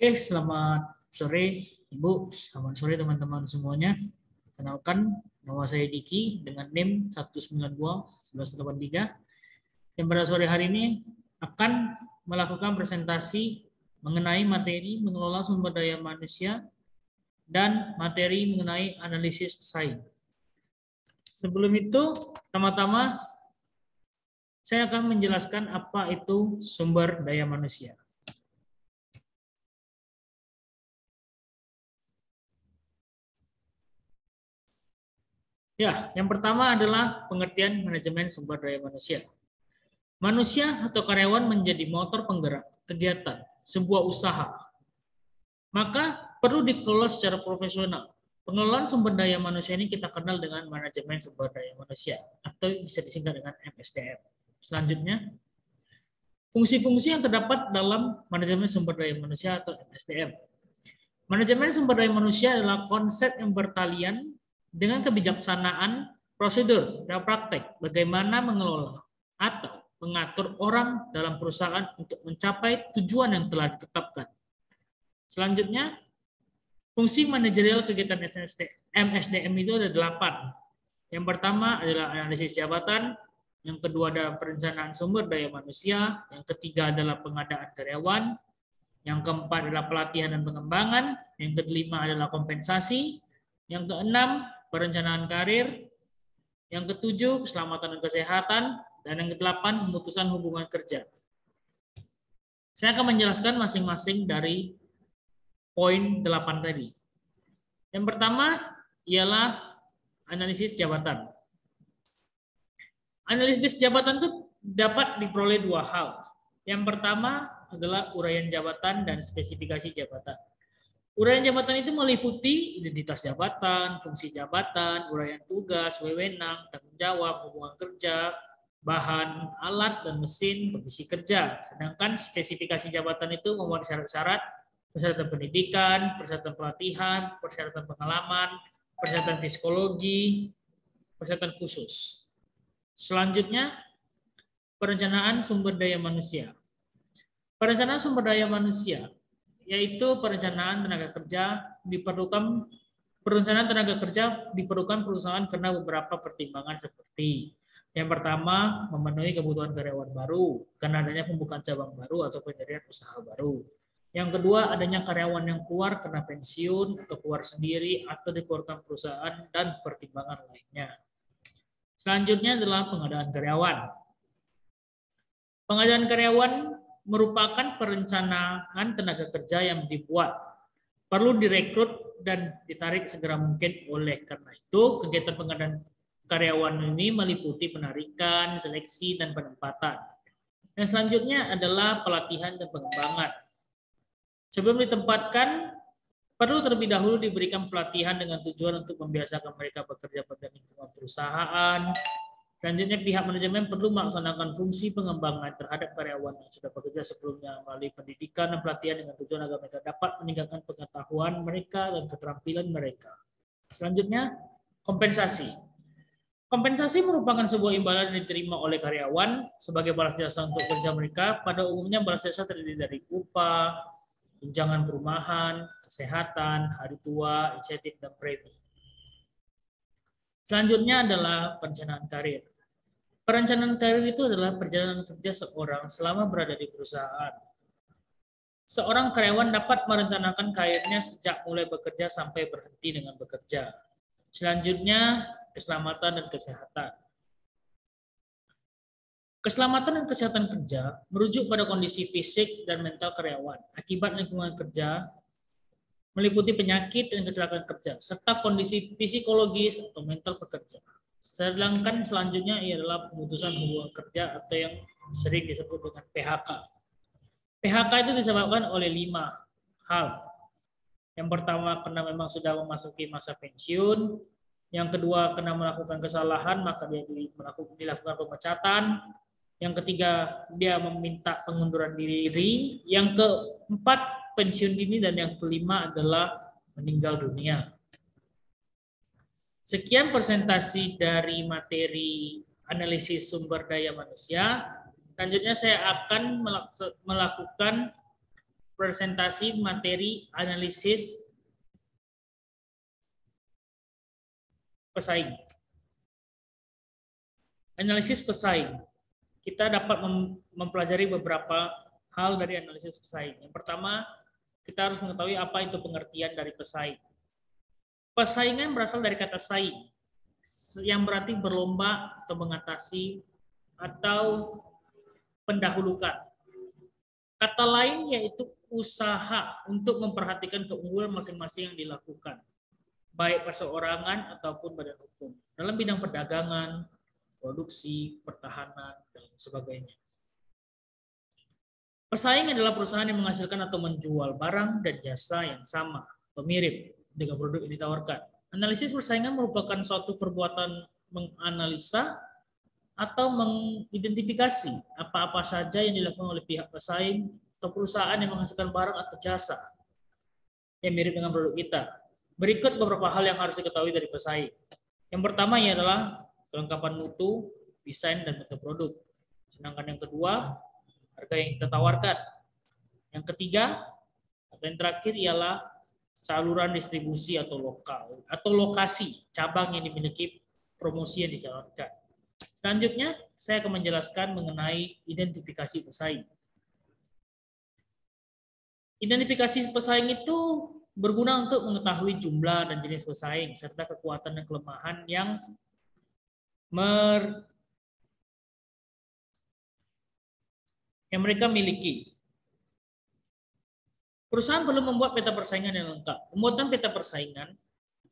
Oke, selamat sore Ibu, selamat sore teman-teman semuanya. Kenalkan, nama saya Diki dengan NIM 192-1183 yang pada sore hari ini akan melakukan presentasi mengenai materi mengelola sumber daya manusia dan materi mengenai analisis pesaing. Sebelum itu, pertama-tama saya akan menjelaskan apa itu sumber daya manusia. Ya, yang pertama adalah pengertian manajemen sumber daya manusia. Manusia atau karyawan menjadi motor penggerak kegiatan sebuah usaha. Maka perlu dikelola secara profesional. Pengelolaan sumber daya manusia ini kita kenal dengan manajemen sumber daya manusia atau bisa disingkat dengan MSDM. Selanjutnya, fungsi-fungsi yang terdapat dalam manajemen sumber daya manusia atau MSDM. Manajemen sumber daya manusia adalah konsep yang bertalian dengan kebijaksanaan, prosedur, dan praktek bagaimana mengelola atau mengatur orang dalam perusahaan untuk mencapai tujuan yang telah ditetapkan. Selanjutnya, fungsi manajerial kegiatan MSDM itu ada 8. Yang pertama adalah analisis jabatan, yang kedua adalah perencanaan sumber daya manusia, yang ketiga adalah pengadaan karyawan, yang keempat adalah pelatihan dan pengembangan, yang kelima adalah kompensasi, yang keenam perencanaan karir, yang ketujuh keselamatan dan kesehatan, dan yang kedelapan pemutusan hubungan kerja. Saya akan menjelaskan masing-masing dari poin 8 tadi. Yang pertama ialah analisis jabatan. Analisis jabatan itu dapat diperoleh dua hal. Yang pertama adalah uraian jabatan dan spesifikasi jabatan. Uraian jabatan itu meliputi identitas jabatan, fungsi jabatan, uraian tugas, wewenang, tanggung jawab, hubungan kerja, bahan, alat, dan mesin, kondisi kerja. Sedangkan spesifikasi jabatan itu memuat syarat-syarat, persyaratan pendidikan, persyaratan pelatihan, persyaratan pengalaman, persyaratan psikologi, persyaratan khusus. Selanjutnya, perencanaan sumber daya manusia. Perencanaan sumber daya manusia yaitu perencanaan tenaga kerja diperlukan perusahaan karena beberapa pertimbangan seperti yang pertama memenuhi kebutuhan karyawan baru karena adanya pembukaan cabang baru atau pendirian usaha baru. Yang kedua adanya karyawan yang keluar karena pensiun atau keluar sendiri atau dikeluarkan perusahaan dan pertimbangan lainnya. Selanjutnya adalah pengadaan karyawan. Pengadaan karyawan merupakan perencanaan tenaga kerja yang dibuat. Perlu direkrut dan ditarik segera mungkin. Oleh karena itu, kegiatan pengadaan karyawan ini meliputi penarikan, seleksi, dan penempatan. Yang selanjutnya adalah pelatihan dan pengembangan. Sebelum ditempatkan, perlu terlebih dahulu diberikan pelatihan dengan tujuan untuk membiasakan mereka bekerja pada lingkungan perusahaan. Selanjutnya, pihak manajemen perlu melaksanakan fungsi pengembangan terhadap karyawan yang sudah bekerja sebelumnya melalui pendidikan dan pelatihan dengan tujuan agar mereka dapat meningkatkan pengetahuan mereka dan keterampilan mereka. Selanjutnya, kompensasi. Kompensasi merupakan sebuah imbalan yang diterima oleh karyawan sebagai balas jasa untuk kerja mereka. Pada umumnya balas jasa terdiri dari upah, tunjangan perumahan, kesehatan, hari tua, insentif, dan premi. Selanjutnya adalah perencanaan karir. Perencanaan karir itu adalah perjalanan kerja seorang selama berada di perusahaan. Seorang karyawan dapat merencanakan karirnya sejak mulai bekerja sampai berhenti dengan bekerja. Selanjutnya, keselamatan dan kesehatan. Keselamatan dan kesehatan kerja merujuk pada kondisi fisik dan mental karyawan akibat lingkungan kerja, meliputi penyakit dan kecelakaan kerja, serta kondisi psikologis atau mental pekerja. Sedangkan selanjutnya ialah pemutusan hubungan kerja atau yang sering disebut dengan PHK. PHK itu disebabkan oleh 5 hal. Yang pertama karena memang sudah memasuki masa pensiun. Yang kedua karena melakukan kesalahan maka dia dilakukan pemecatan. Yang ketiga dia meminta pengunduran diri. Yang keempat pensiun dini dan yang kelima adalah meninggal dunia. Sekian presentasi dari materi analisis sumber daya manusia. Selanjutnya saya akan melakukan presentasi materi analisis pesaing. Analisis pesaing. Kita dapat mempelajari beberapa hal dari analisis pesaing. Yang pertama, kita harus mengetahui apa itu pengertian dari pesaing. Persaingan berasal dari kata saing, yang berarti berlomba atau mengatasi atau pendahulukan. Kata lain yaitu usaha untuk memperhatikan keunggulan masing-masing yang dilakukan, baik perseorangan ataupun badan hukum, dalam bidang perdagangan, produksi, pertahanan, dan sebagainya. Pesaing adalah perusahaan yang menghasilkan atau menjual barang dan jasa yang sama atau mirip dengan produk yang ditawarkan. Analisis persaingan merupakan suatu perbuatan menganalisa atau mengidentifikasi apa-apa saja yang dilakukan oleh pihak pesaing atau perusahaan yang menghasilkan barang atau jasa yang mirip dengan produk kita. Berikut beberapa hal yang harus diketahui dari pesaing. Yang pertama ialah kelengkapan mutu, desain, dan bentuk produk. Sedangkan yang kedua, harga yang kita tawarkan. Yang ketiga, atau yang terakhir ialah saluran distribusi atau lokal atau lokasi cabang yang dimiliki promosi yang dijalankan. Selanjutnya, saya akan menjelaskan mengenai identifikasi pesaing. Identifikasi pesaing itu berguna untuk mengetahui jumlah dan jenis pesaing serta kekuatan dan kelemahan yang mereka miliki. Perusahaan perlu membuat peta persaingan yang lengkap. Pembuatan peta persaingan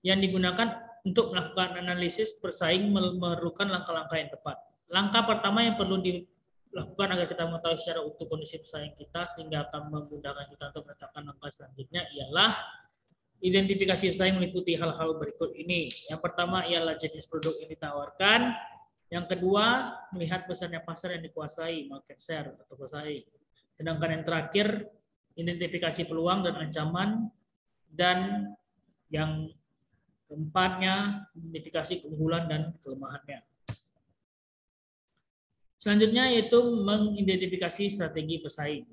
yang digunakan untuk melakukan analisis persaing memerlukan langkah-langkah yang tepat. Langkah pertama yang perlu dilakukan agar kita mengetahui secara utuh kondisi pesaing kita sehingga akan memudahkan kita untuk menetapkan langkah selanjutnya ialah identifikasi pesaing meliputi hal-hal berikut ini. Yang pertama ialah jenis produk yang ditawarkan. Yang kedua, melihat besarnya pasar yang dikuasai, market share atau pesaing. Sedangkan yang terakhir, identifikasi peluang dan ancaman. Dan yang keempatnya, identifikasi keunggulan dan kelemahannya. Selanjutnya yaitu mengidentifikasi strategi pesaing.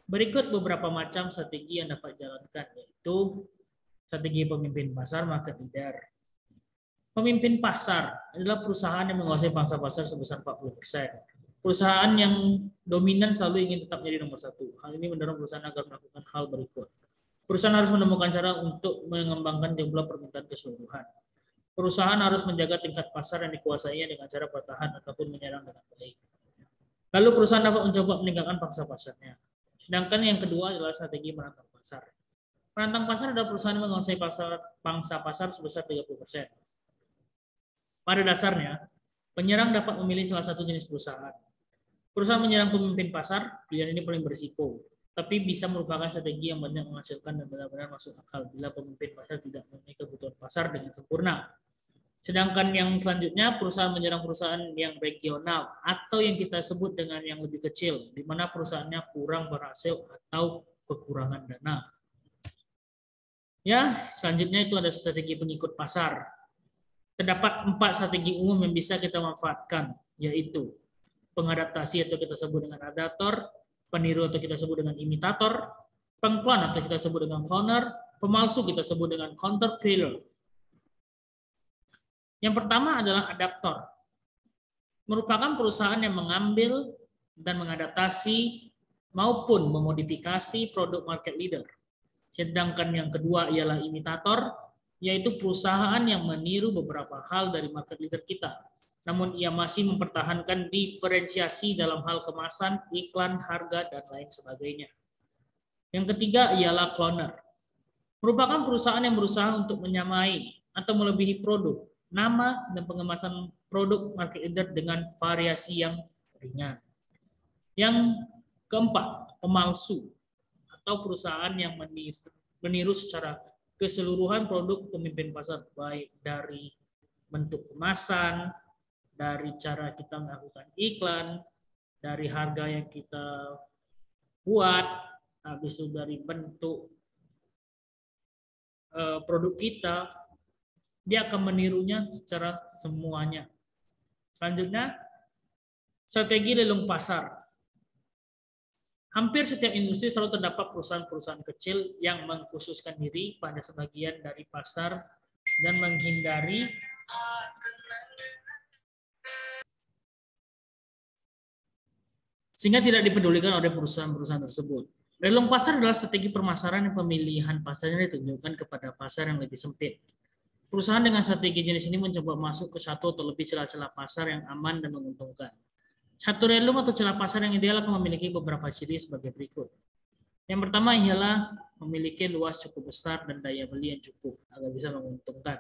Berikut beberapa macam strategi yang dapat dijalankan, yaitu strategi pemimpin pasar, market leader. Pemimpin pasar adalah perusahaan yang menguasai pangsa pasar sebesar 40%. Perusahaan yang dominan selalu ingin tetap menjadi nomor satu. Hal ini mendorong perusahaan agar melakukan hal berikut. Perusahaan harus menemukan cara untuk mengembangkan jumlah permintaan keseluruhan. Perusahaan harus menjaga tingkat pasar yang dikuasainya dengan cara bertahan ataupun menyerang dengan baik. Lalu perusahaan dapat mencoba meningkatkan pangsa pasarnya. Sedangkan yang kedua adalah strategi menantang pasar. Penantang pasar adalah perusahaan yang menguasai pangsa pasar sebesar 30%. Pada dasarnya, penyerang dapat memilih salah satu jenis perusahaan. Perusahaan menyerang pemimpin pasar, pilihan ini paling berisiko, tapi bisa merupakan strategi yang banyak menghasilkan dan benar-benar masuk akal bila pemimpin pasar tidak memenuhi kebutuhan pasar dengan sempurna. Sedangkan yang selanjutnya, perusahaan menyerang perusahaan yang regional atau yang kita sebut dengan yang lebih kecil, di mana perusahaannya kurang berhasil atau kekurangan dana. Ya, selanjutnya itu ada strategi pengikut pasar. Terdapat 4 strategi umum yang bisa kita manfaatkan, yaitu pengadaptasi atau kita sebut dengan adaptor, peniru atau kita sebut dengan imitator, pengklan atau kita sebut dengan cloner, pemalsu kita sebut dengan counterfeiter. Yang pertama adalah adaptor. Merupakan perusahaan yang mengambil dan mengadaptasi maupun memodifikasi produk market leader. Sedangkan yang kedua ialah imitator, yaitu perusahaan yang meniru beberapa hal dari market leader kita. Namun ia masih mempertahankan diferensiasi dalam hal kemasan, iklan, harga, dan lain sebagainya. Yang ketiga ialah cloner. Merupakan perusahaan yang berusaha untuk menyamai atau melebihi produk, nama, dan pengemasan produk market leader dengan variasi yang ringan. Yang keempat, pemalsu atau perusahaan yang meniru secara keseluruhan produk pemimpin pasar, baik dari bentuk kemasan, dari cara kita melakukan iklan, dari harga yang kita buat, habis itu dari bentuk produk kita, dia akan menirunya secara semuanya. Selanjutnya, strategi lelung pasar. Hampir setiap industri selalu terdapat perusahaan-perusahaan kecil yang mengkhususkan diri pada sebagian dari pasar dan menghindari sehingga tidak dipedulikan oleh perusahaan-perusahaan tersebut. Relung pasar adalah strategi pemasaran yang pemilihan pasarnya ditunjukkan kepada pasar yang lebih sempit. Perusahaan dengan strategi jenis ini mencoba masuk ke satu atau lebih celah-celah pasar yang aman dan menguntungkan. Satu relung atau celah pasar yang ideal akan memiliki beberapa ciri sebagai berikut. Yang pertama ialah memiliki luas cukup besar dan daya beli yang cukup agar bisa menguntungkan.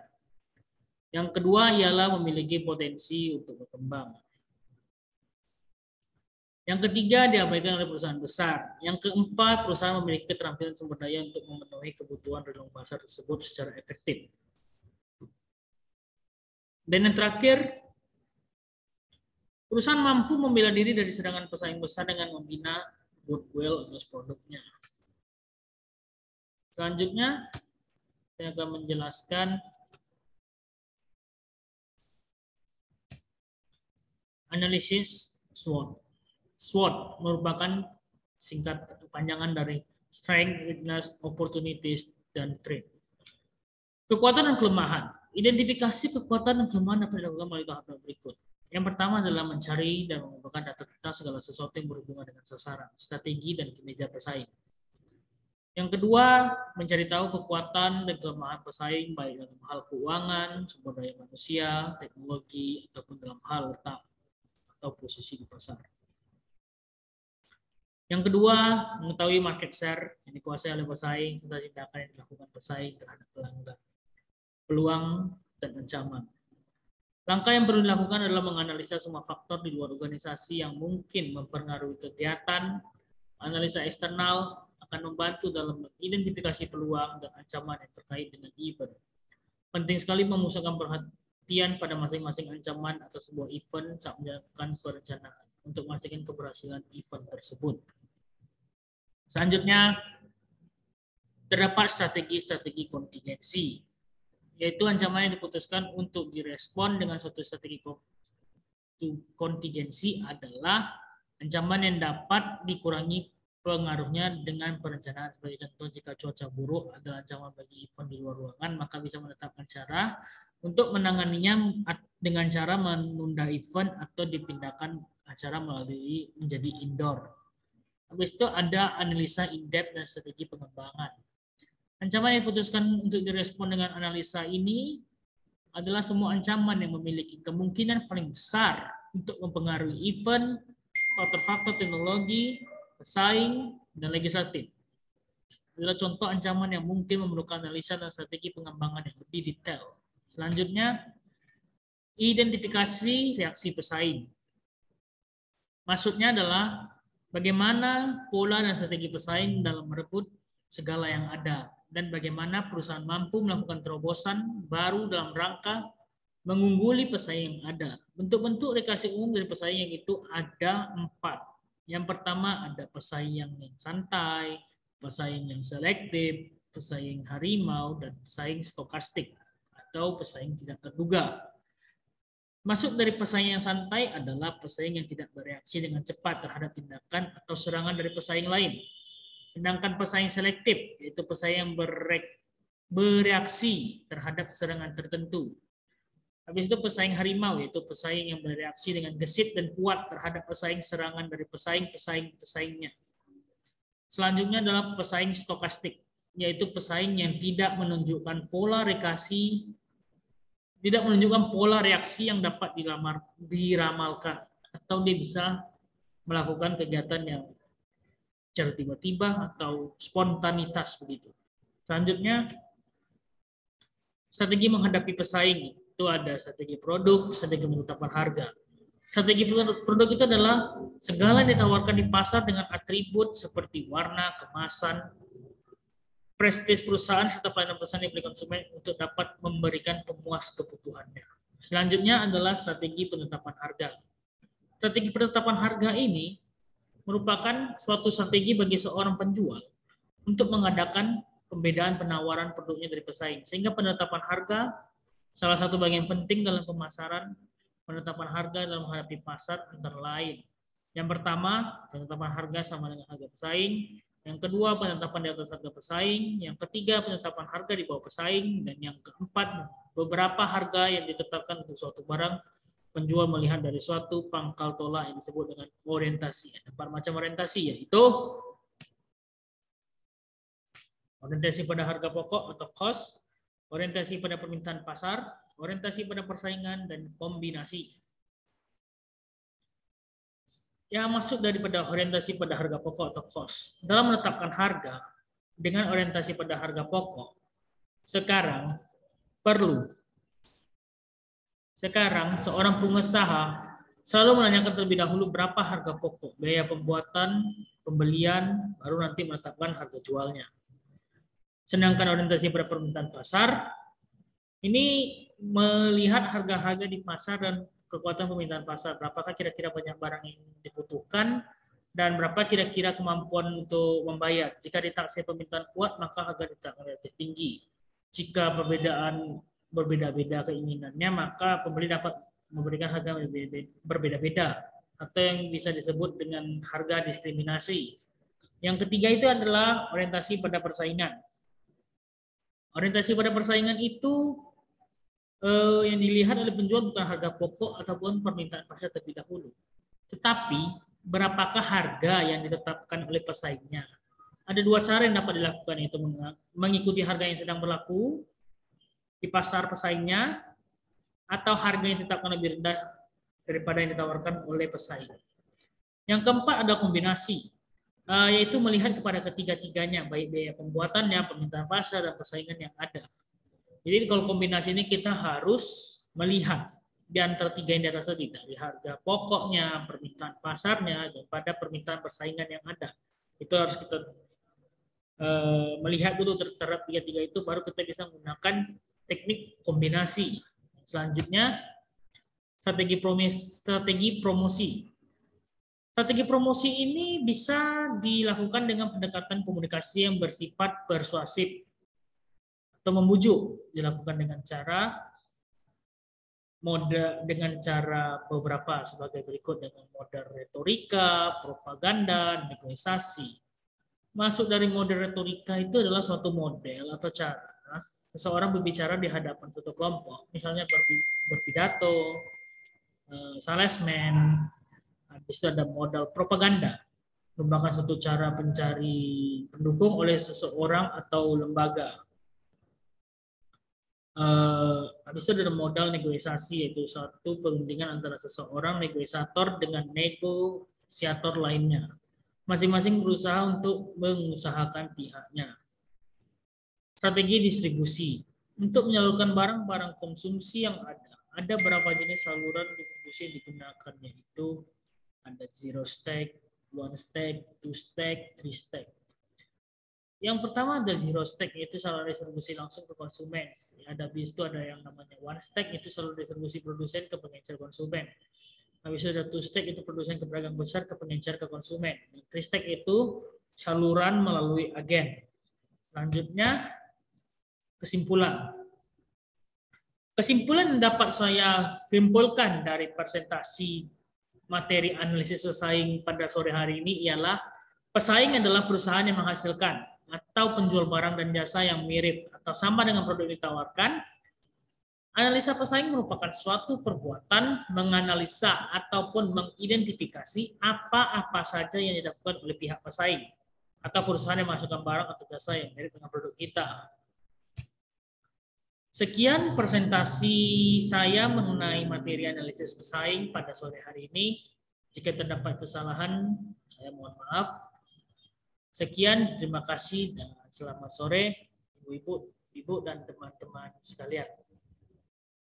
Yang kedua ialah memiliki potensi untuk berkembang. Yang ketiga diabaikan oleh perusahaan besar. Yang keempat, perusahaan memiliki keterampilan sumber daya untuk memenuhi kebutuhan relung pasar tersebut secara efektif. Dan yang terakhir, perusahaan mampu membela diri dari serangan pesaing besar dengan membina goodwill atas produknya. Selanjutnya, saya akan menjelaskan analisis SWOT. SWOT merupakan singkat panjangan dari Strength, Weakness, Opportunities, dan Threat. Kekuatan dan kelemahan. Identifikasi kekuatan dan kelemahan dapat dilakukan melalui tahap berikut. Yang pertama adalah mencari dan mengumpulkan data tentang segala sesuatu yang berhubungan dengan sasaran, strategi, dan kinerja pesaing. Yang kedua, mencari tahu kekuatan dan kelemahan pesaing baik dalam hal keuangan, sumber daya manusia, teknologi, ataupun dalam hal letak atau posisi di pasar. Yang kedua, mengetahui market share yang dikuasai oleh pesaing serta tindakan yang dilakukan pesaing terhadap pelanggan, peluang dan ancaman. Langkah yang perlu dilakukan adalah menganalisa semua faktor di luar organisasi yang mungkin mempengaruhi kegiatan. Analisa eksternal akan membantu dalam mengidentifikasi peluang dan ancaman yang terkait dengan event. Penting sekali memusatkan perhatian pada masing-masing ancaman atau sebuah event saat menjalankan perencanaan untuk memastikan keberhasilan event tersebut. Selanjutnya, terdapat strategi-strategi kontingensi, yaitu ancaman yang diputuskan untuk direspon dengan suatu strategi kontingensi adalah ancaman yang dapat dikurangi pengaruhnya dengan perencanaan. Sebagai contoh, jika cuaca buruk adalah ancaman bagi event di luar ruangan, maka bisa menetapkan cara untuk menanganinya dengan cara menunda event atau dipindahkan acara melalui menjadi indoor. Habis itu ada analisa in-depth dan strategi pengembangan. Ancaman yang diputuskan untuk direspon dengan analisa ini adalah semua ancaman yang memiliki kemungkinan paling besar untuk mempengaruhi event, faktor-faktor teknologi, pesaing, dan legislatif. Adalah contoh ancaman yang mungkin memerlukan analisa dan strategi pengembangan yang lebih detail. Selanjutnya, identifikasi reaksi pesaing. Maksudnya adalah bagaimana pola dan strategi pesaing dalam merebut segala yang ada, dan bagaimana perusahaan mampu melakukan terobosan baru dalam rangka mengungguli pesaing yang ada. Bentuk-bentuk reaksi umum dari pesaing yang itu ada 4. Yang pertama ada pesaing yang santai, pesaing yang selektif, pesaing harimau, dan pesaing stokastik atau pesaing tidak terduga. Masuk dari pesaing yang santai adalah pesaing yang tidak bereaksi dengan cepat terhadap tindakan atau serangan dari pesaing lain. Sedangkan pesaing selektif yaitu pesaing yang bereaksi terhadap serangan tertentu. Habis itu pesaing harimau yaitu pesaing yang bereaksi dengan gesit dan kuat terhadap pesaing serangan dari pesaingnya. Selanjutnya adalah pesaing stokastik, yaitu pesaing yang tidak menunjukkan pola reaksi yang dapat diramalkan, atau dia bisa melakukan kegiatan yang secara tiba-tiba atau spontanitas begitu. Selanjutnya, strategi menghadapi pesaing. Itu ada strategi produk, strategi penetapan harga. Strategi produk itu adalah segala yang ditawarkan di pasar dengan atribut seperti warna, kemasan, prestis perusahaan, serta pelayanan perusahaan yang diberi konsumen untuk dapat memberikan pemuas kebutuhannya. Selanjutnya adalah strategi penetapan harga. Strategi penetapan harga ini merupakan suatu strategi bagi seorang penjual untuk mengadakan pembedaan penawaran produknya dari pesaing, sehingga penetapan harga salah satu bagian penting dalam pemasaran. Penetapan harga dalam menghadapi pasar antara lain Yang pertama, penetapan harga sama dengan harga pesaing. Yang kedua, penetapan di atas harga pesaing. Yang ketiga, penetapan harga di bawah pesaing. Dan yang keempat, beberapa harga yang ditetapkan untuk suatu barang, penjual melihat dari suatu pangkal tolak yang disebut dengan orientasi. Ada 4 macam orientasi, yaitu orientasi pada harga pokok atau cost, orientasi pada permintaan pasar, orientasi pada persaingan, dan kombinasi. Yang masuk daripada orientasi pada harga pokok atau cost. Dalam menetapkan harga dengan orientasi pada harga pokok, sekarang seorang pengusaha selalu menanyakan terlebih dahulu berapa harga pokok, biaya pembuatan, pembelian, baru nanti menetapkan harga jualnya. Sedangkan orientasi pada permintaan pasar, ini melihat harga-harga di pasar dan kekuatan permintaan pasar. Berapakah kira-kira banyak barang yang dibutuhkan dan berapa kira-kira kemampuan untuk membayar. Jika ditaksir permintaan kuat, maka harga ditetapkan relatif tinggi. Jika perbedaan berbeda-beda keinginannya, maka pembeli dapat memberikan harga berbeda-beda atau yang bisa disebut dengan harga diskriminasi. Yang ketiga itu adalah orientasi pada persaingan. Orientasi pada persaingan itu yang dilihat oleh penjual bukan harga pokok ataupun permintaan pasar terlebih dahulu, tetapi berapakah harga yang ditetapkan oleh pesaingnya. Ada 2 cara yang dapat dilakukan, yaitu mengikuti harga yang sedang berlaku di pasar pesaingnya atau harga yang ditetapkan lebih rendah daripada yang ditawarkan oleh pesaing. Yang keempat ada kombinasi, yaitu melihat kepada ketiga-tiganya, baik biaya pembuatannya, permintaan pasar, dan persaingan yang ada. Jadi kalau kombinasi ini kita harus melihat di antara 3 yang di atas tadi, dari harga pokoknya, permintaan pasarnya, dan pada permintaan persaingan yang ada. Itu harus kita melihat dulu terhadap 3 itu, baru kita bisa menggunakan teknik kombinasi. Selanjutnya, strategi promosi. Strategi promosi ini bisa dilakukan dengan pendekatan komunikasi yang bersifat persuasif atau membujuk, dilakukan dengan cara beberapa sebagai berikut, dengan model retorika, propaganda, negosiasi. Masuk dari model retorika itu adalah suatu model atau cara seseorang berbicara di hadapan suatu kelompok, misalnya berpidato, salesman. Habis itu ada modal propaganda, merupakan suatu cara pencari pendukung oleh seseorang atau lembaga. Habis itu ada modal negosiasi, yaitu suatu perundingan antara seseorang negosiator dengan negosiator lainnya. Masing-masing berusaha untuk mengusahakan pihaknya. Strategi distribusi. Untuk menyalurkan barang-barang konsumsi yang ada berapa jenis saluran distribusi yang digunakan, yaitu ada 0 stack, 1 stack, 2 stack, 3 stack. Yang pertama ada 0 stack, yaitu saluran distribusi langsung ke konsumen. Habis itu ada yang namanya 1 stack, itu saluran distribusi produsen ke pengecer konsumen. Habis itu ada 2 stack, itu produsen ke pedagang besar ke pengecer ke konsumen. 3 stack itu saluran melalui agen. Selanjutnya kesimpulan. Kesimpulan yang dapat saya simpulkan dari presentasi materi analisis pesaing pada sore hari ini ialah pesaing adalah perusahaan yang menghasilkan atau penjual barang dan jasa yang mirip atau sama dengan produk ditawarkan. Analisa pesaing merupakan suatu perbuatan menganalisa ataupun mengidentifikasi apa-apa saja yang dilakukan oleh pihak pesaing atau perusahaan yang menghasilkan barang atau jasa yang mirip dengan produk kita. Sekian presentasi saya mengenai materi analisis pesaing pada sore hari ini. Jika terdapat kesalahan, saya mohon maaf. Sekian, terima kasih dan selamat sore Ibu-ibu dan teman-teman sekalian.